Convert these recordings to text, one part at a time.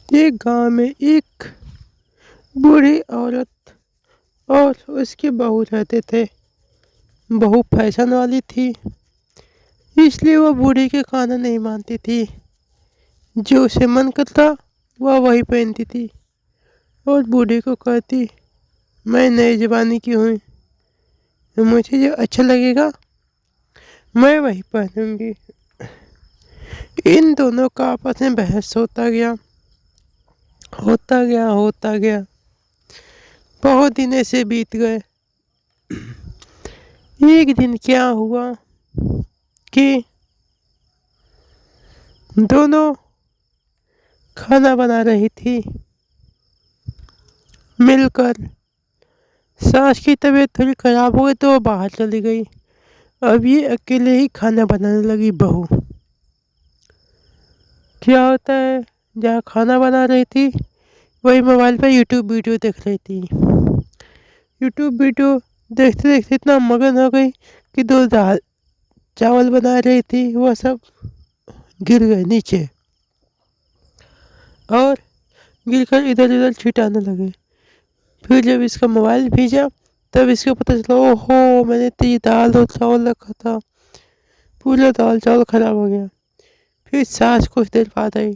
एक गांव में एक बूढ़ी औरत और उसकी बहू रहते थे। बहू फैशन वाली थी, इसलिए वह बूढ़ी के खाना नहीं मानती थी। जो उसे मन करता वह वही पहनती थी और बूढ़ी को कहती, मैं नई जवानी की हूँ, मुझे जो अच्छा लगेगा मैं वही पहनूंगी। इन दोनों का आपस में बहस होता गया। बहुत दिन ऐसे बीत गए। एक दिन क्या हुआ कि दोनों खाना बना रही थी मिलकर। सास की तबीयत थोड़ी खराब हो गई तो वो बाहर चली गई। अब ये अकेले ही खाना बनाने लगी बहू। क्या होता है, जहाँ खाना बना रही थी वही मोबाइल पर यूट्यूब वीडियो देख रही थी। यूट्यूब वीडियो देखते देखते इतना मगन हो गई कि दो दाल चावल बना रही थी वह सब गिर गए नीचे और गिरकर इधर उधर छिटाने लगे। फिर जब इसका मोबाइल भेजा तब इसको पता चला, ओहो मैंने तो ये दाल और चावल रखा था, पूरा दाल चावल खराब हो गया। फिर सास कुछ देर बाद आई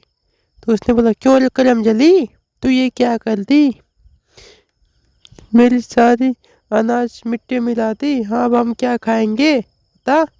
तो उसने बोला, क्यों करम जली, तू ये क्या कर दी, मेरी सारी अनाज मिट्टी मिला दी, हाँ अब हम क्या खाएंगे बता।